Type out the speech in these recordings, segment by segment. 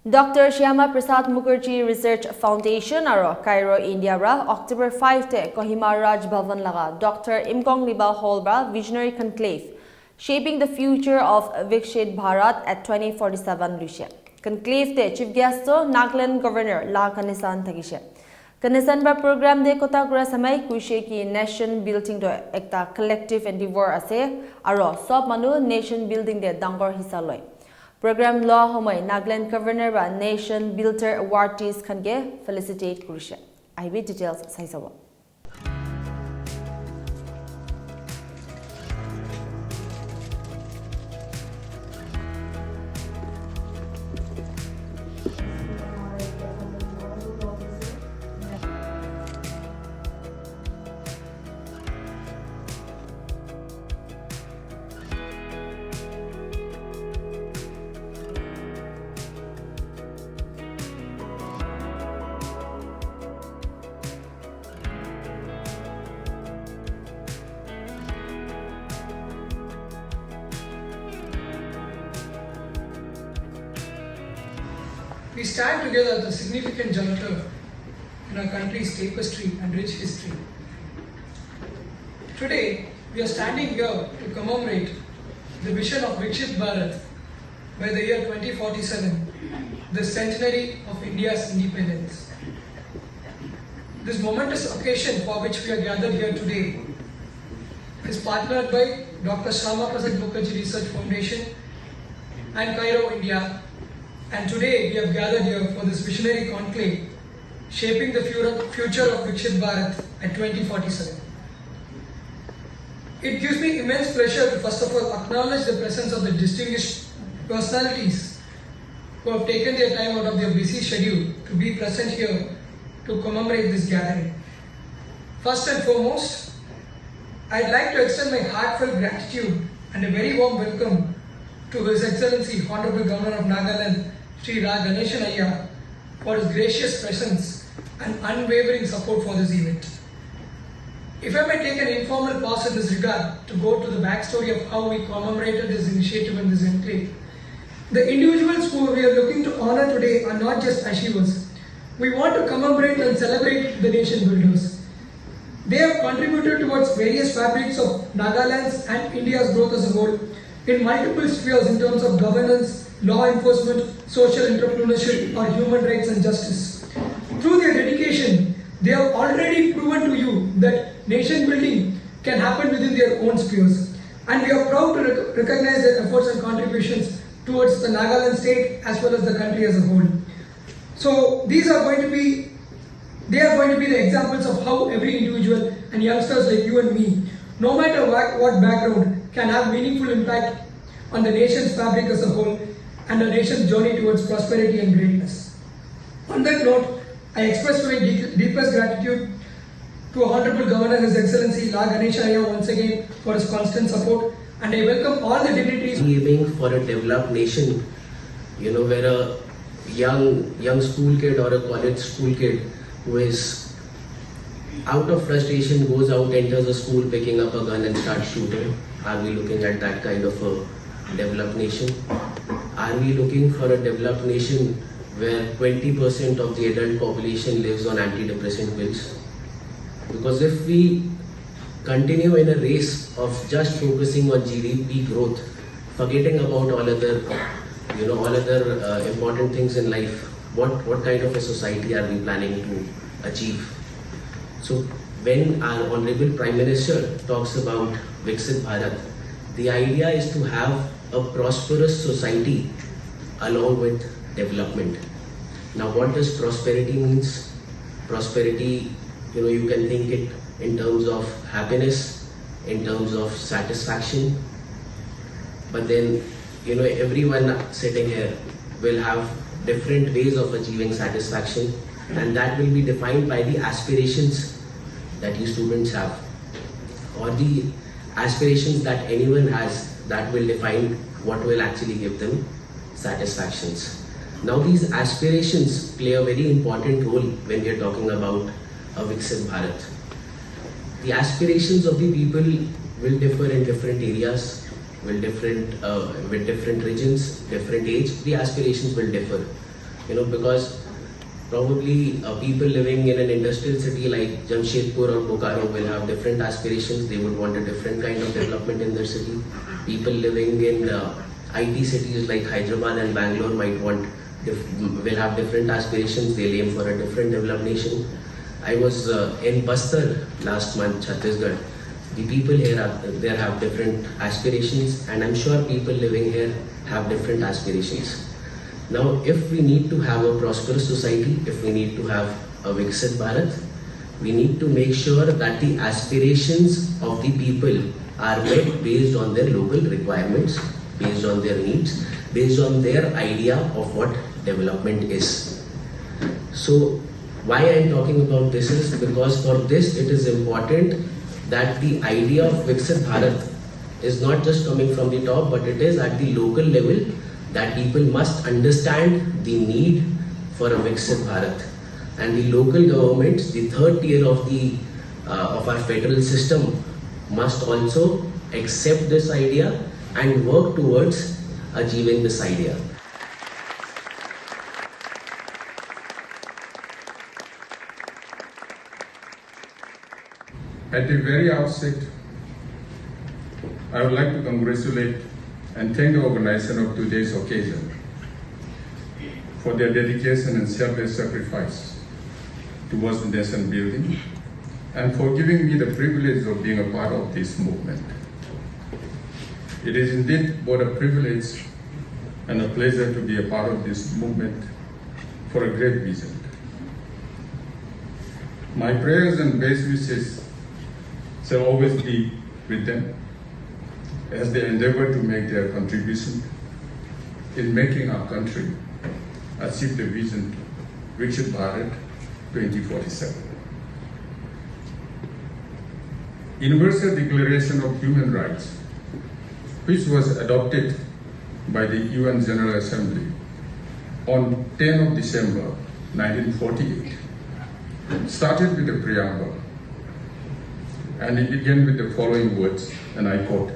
Dr. Shyama Prasad Mukherjee Research Foundation aro Cairo, India ra October 5 te Kohima Raj Bhavan laga Dr. Imkongliba Hall bra Visionary Conclave Shaping the Future of Viksit Bharat at 2047 Lucia. Conclave te Chief Guest to Nagaland Governor La Kanisan Tagishe. Kanisan ba program de kotagra samay kushe ki nation building to ekta collective endeavor ase aro sob manu nation building de dangor hisa loy. Program law homay Nagaland Governor ba Nation Builder awardees khange felicitate kurishe. IB details saisawa. We stand together at a significant juncture in our country's tapestry and rich history. Today, we are standing here to commemorate the vision of Viksit Bharat by the year 2047, the centenary of India's independence. This momentous occasion for which we are gathered here today is partnered by Dr. Shyama Prasad Mukherjee Research Foundation and Cairo, India. And today we have gathered here for this visionary conclave, shaping the future of Viksit Bharat at 2047. It gives me immense pleasure to first of all acknowledge the presence of the distinguished personalities who have taken their time out of their busy schedule to be present here to commemorate this gathering. First and foremost, I'd like to extend my heartfelt gratitude and a very warm welcome to His Excellency Honorable Governor of Nagaland, Sri Ra Ganeshan Ayya, for his gracious presence and unwavering support for this event. If I may take an informal pause in this regard to go to the backstory of how we commemorated this initiative and this enclave. The individuals who we are looking to honor today are not just achievers. We want to commemorate and celebrate the nation builders. They have contributed towards various fabrics of Nagaland's and India's growth as a whole in multiple spheres in terms of governance, law enforcement, social entrepreneurship, or human rights and justice. Through their dedication, they have already proven to you that nation building can happen within their own spheres. And we are proud to recognize their efforts and contributions towards the Nagaland state as well as the country as a whole. So they are going to be the examples of how every individual and youngsters like you and me, no matter what background, can have meaningful impact on the nation's fabric as a whole and the nation's journey towards prosperity and greatness. On that note, I express my deepest gratitude to Honorable Governor His Excellency La Ganeshan Ayya once again for his constant support, and I welcome all the dignitaries. Aiming for a developed nation, where a young school kid or a college school kid who is out of frustration goes out, enters a school picking up a gun and starts shooting. Are we looking at that kind of a developed nation? Are we looking for a developed nation where 20% of the adult population lives on antidepressant pills? Because if we continue in a race of just focusing on GDP growth, forgetting about all other important things in life, what kind of a society are we planning to achieve? So when our Honorable Prime Minister talks about Viksit Bharat, the idea is to have a prosperous society along with development. Now what does prosperity means? Prosperity, you can think it in terms of happiness, in terms of satisfaction. But then, everyone sitting here will have different ways of achieving satisfaction, and that will be defined by the aspirations that you students have, or the aspirations that anyone has that will define what will actually give them satisfactions. Now these aspirations play a very important role when we are talking about a Viksit Bharat. The aspirations of the people will differ in different areas, with different regions, different age. The aspirations will differ. because probably people living in an industrial city like Jamshedpur or Bokaro will have different aspirations. They would want a different kind of development in their city. People living in IT cities like Hyderabad and Bangalore will have different aspirations. They'll aim for a different development. I was in Bastar last month, Chhattisgarh. The people here have different aspirations, and I'm sure people living here have different aspirations. Now, if we need to have a prosperous society, if we need to have a Viksit Bharat, we need to make sure that the aspirations of the people are met based on their local requirements, based on their needs, based on their idea of what development is. So, why I am talking about this is because for this it is important that the idea of Viksit Bharat is not just coming from the top, but it is at the local level, that people must understand the need for a Viksit Bharat. And the local governments, the third tier of our federal system, must also accept this idea and work towards achieving this idea. At the very outset, I would like to congratulate and thank the organizer of today's occasion for their dedication and selfless sacrifice towards nation building, and for giving me the privilege of being a part of this movement. It is indeed both a privilege and a pleasure to be a part of this movement for a great vision. My prayers and best wishes shall always be with them as they endeavor to make their contribution in making our country achieve the vision Viksit Bharat 2047. Universal Declaration of Human Rights, which was adopted by the UN General Assembly on 10 of December 1948, started with a preamble, and it began with the following words, and I quote,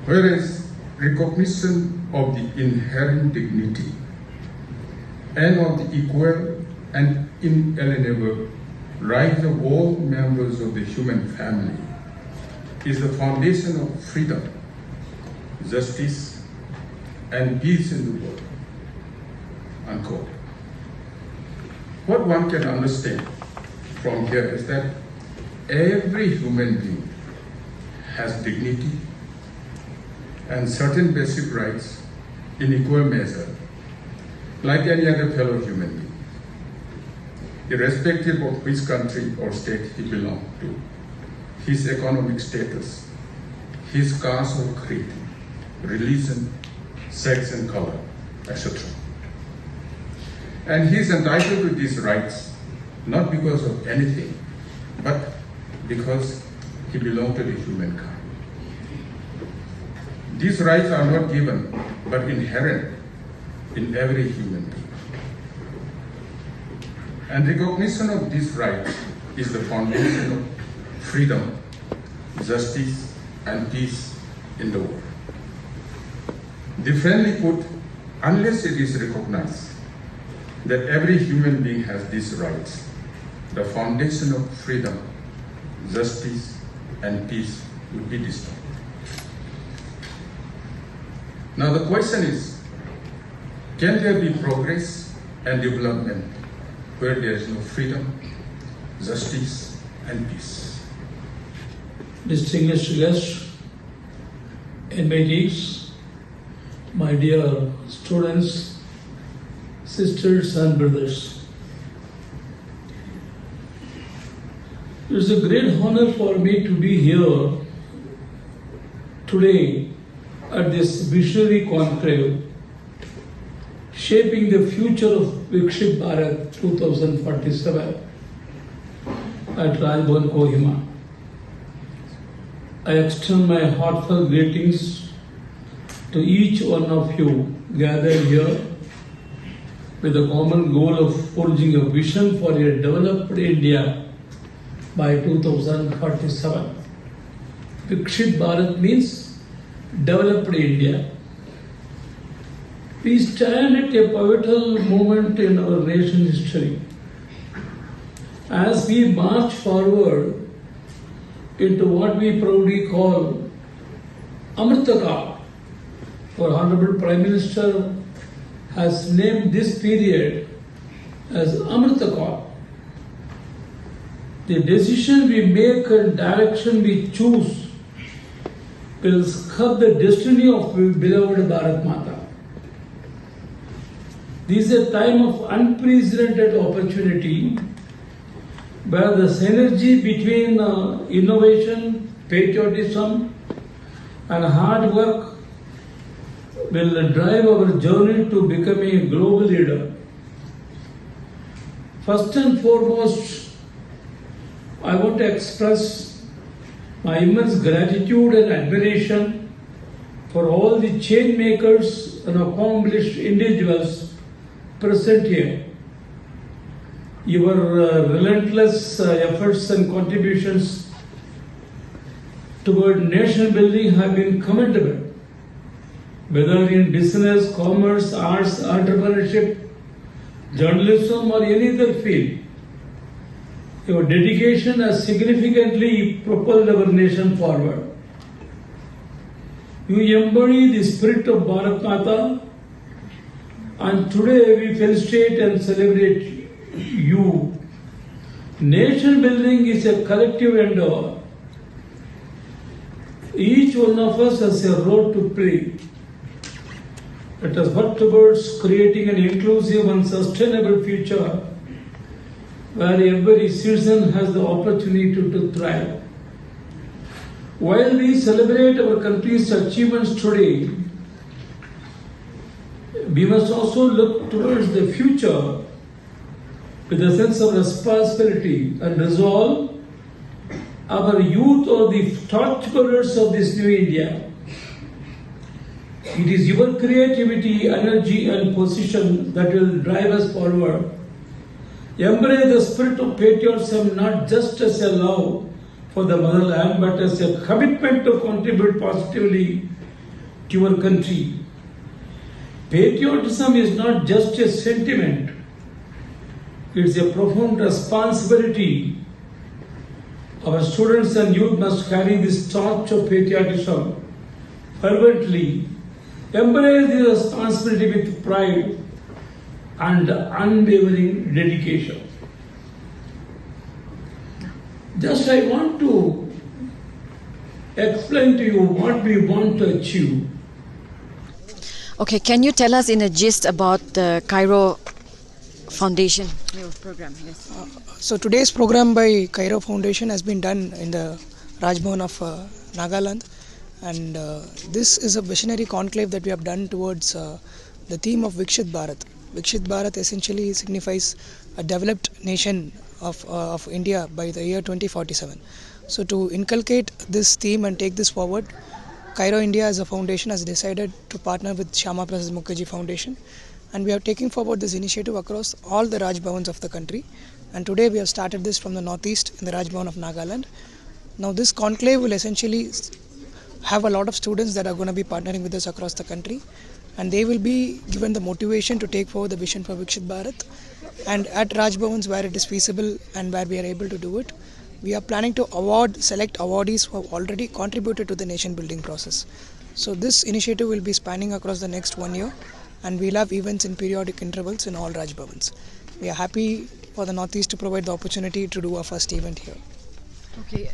"Whereas recognition of the inherent dignity and of the equal and inalienable rights of all members of the human family is the foundation of freedom, justice, and peace in the world." Unquote. What one can understand from here is that every human being has dignity and certain basic rights in equal measure, like any other fellow human being, irrespective of which country or state he belongs to, his economic status, his caste or creed, religion, sex and color, etc. And he is entitled to these rights not because of anything, but because he belongs to the humankind. These rights are not given, but inherent in every human being. And recognition of these rights is the foundation of freedom, justice, and peace in the world. Differently put, unless it is recognized that every human being has these rights, the foundation of freedom, justice, and peace would be destroyed. Now the question is, can there be progress and development where there is no freedom, justice, and peace? Distinguished guests, invitees, my dear students, sisters and brothers. It is a great honor for me to be here today at this visionary conclave, shaping the future of Viksit Bharat 2047 at Bhavan, Kohima. I extend my heartfelt greetings to each one of you gathered here with the common goal of forging a vision for a developed India by 2047. Viksit Bharat means developed India. We stand at a pivotal moment in our nation's history. As we march forward into what we proudly call Amritaka, our Honorable Prime Minister has named this period as Amritaka. The decision we make and direction we choose will sculpt the destiny of beloved Bharat Mata. This is a time of unprecedented opportunity where the synergy between innovation, patriotism and hard work will drive our journey to become a global leader. First and foremost, I want to express my immense gratitude and admiration for all the change makers and accomplished individuals present here. Your relentless efforts and contributions toward nation building have been commendable, whether in business, commerce, arts, entrepreneurship, journalism or any other field. Your dedication has significantly propelled our nation forward. You embody the spirit of Bharat Mata, and today we felicitate and celebrate you. Nation building is a collective endeavor. Each one of us has a role to play. Let us work towards creating an inclusive and sustainable future where every citizen has the opportunity to thrive. While we celebrate our country's achievements today, we must also look towards the future with a sense of responsibility and resolve. Our youth are the torchbearers of this new India. It is your creativity, energy and position that will drive us forward. Embrace the spirit of patriotism not just as a love for the motherland, but as a commitment to contribute positively to your country. Patriotism is not just a sentiment, it's a profound responsibility. Our students and youth must carry this torch of patriotism fervently, embrace the responsibility with pride and unwavering dedication. Just I want to explain to you what we want to achieve. Okay, can you tell us in a gist about the Cairo Foundation program? Yes. So today's program by Cairo Foundation has been done in the Raj Bhavan of Nagaland, and this is a visionary conclave that we have done towards the theme of Viksit Bharat. Viksit Bharat essentially signifies a developed nation of India by the year 2047. So to inculcate this theme and take this forward, Cairo India as a foundation has decided to partner with Shyama Prasad Mukherjee Foundation, and we are taking forward this initiative across all the Raj Bhavans of the country. And today we have started this from the northeast in the Raj Bhavan of Nagaland. Now this conclave will essentially have a lot of students that are going to be partnering with us across the country, and they will be given the motivation to take forward the vision for Viksit Bharat. And at Raj Bhavans where it is feasible and where we are able to do it, we are planning to select awardees who have already contributed to the nation building process. So this initiative will be spanning across the next 1 year, and we'll have events in periodic intervals in all Raj Bhavans. We are happy for the Northeast to provide the opportunity to do our first event here. Okay,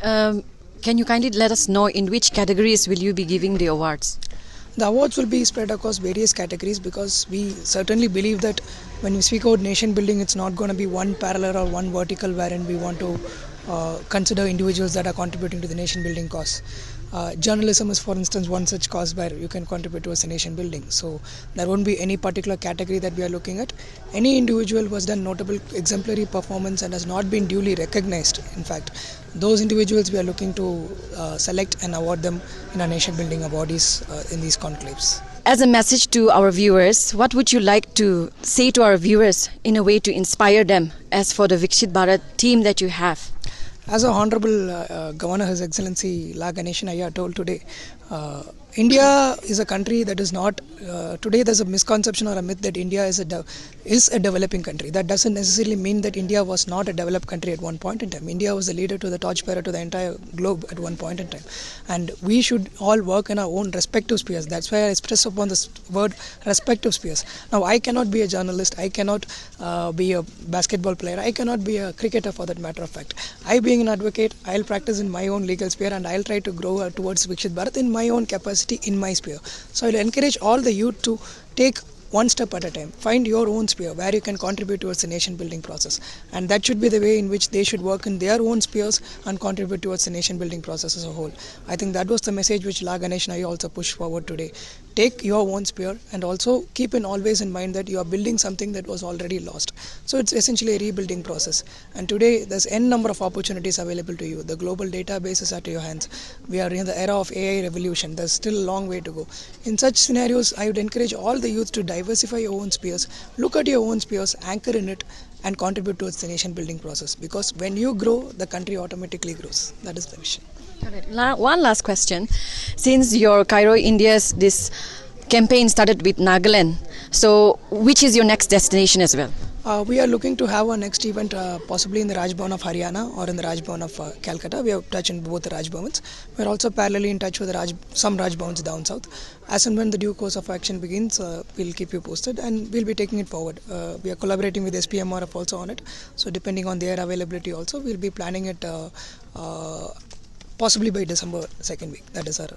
can you kindly let us know in which categories will you be giving the awards? The awards will be spread across various categories, because we certainly believe that when we speak about nation building, it's not going to be one parallel or one vertical wherein we want to consider individuals that are contributing to the nation building cause. Journalism is, for instance, one such cause where you can contribute towards the nation building. So there won't be any particular category that we are looking at. Any individual who has done notable exemplary performance and has not been duly recognized, in fact, those individuals we are looking to select and award them in our nation building awardees in these conclaves. As a message to our viewers, what would you like to say to our viewers in a way to inspire them as for the Viksit Bharat team that you have? As our Honorable Governor, His Excellency La Ganeshan Ayya told today, India is a country that is not, today there's a misconception or a myth that India is a developing country. That doesn't necessarily mean that India was not a developed country at one point in time. India was the leader to the torchbearer to the entire globe at one point in time. And we should all work in our own respective spheres. That's why I express upon this word respective spheres. Now I cannot be a journalist, I cannot be a basketball player, I cannot be a cricketer for that matter of fact. I being an advocate, I'll practice in my own legal sphere and I'll try to grow towards Viksit Bharat in my own capacity in my sphere. So I'll encourage all the youth to take one step at a time. Find your own sphere where you can contribute towards the nation building process, and that should be the way in which they should work in their own spheres and contribute towards the nation building process as a whole. I think that was the message which La Ganesh and I also pushed forward today. Take your own sphere and also keep always in mind that you are building something that was already lost. So it's essentially a rebuilding process, and today there's n number of opportunities available to you. The global database is at your hands. We are in the era of AI revolution. There's still a long way to go. In such scenarios, I would encourage all the youth to diversify your own spheres, look at your own spheres, anchor in it and contribute towards the nation building process, because when you grow, the country automatically grows. That is the vision. One last question. Since your Cairo India's this campaign started with Nagaland, so which is your next destination as well? We are looking to have our next event possibly in the Raj Bhavan of Haryana or in the Raj Bhavan of Calcutta. We have touch in both the Raj Bhavans. We are also parallelly in touch with some Raj Bhavans down south. As and when the due course of action begins, we'll keep you posted and we'll be taking it forward. We are collaborating with SPMRF also on it. So depending on their availability also, we'll be planning it possibly by December 2nd week. That is our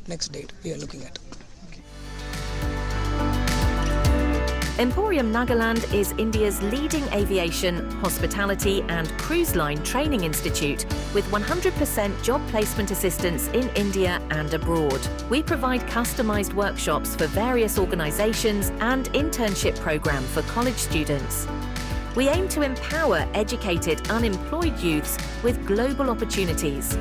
next date we are looking at. Emporium Nagaland is India's leading aviation, hospitality and cruise line training institute with 100% job placement assistance in India and abroad. We provide customised workshops for various organisations and internship programme for college students. We aim to empower educated, unemployed youths with global opportunities.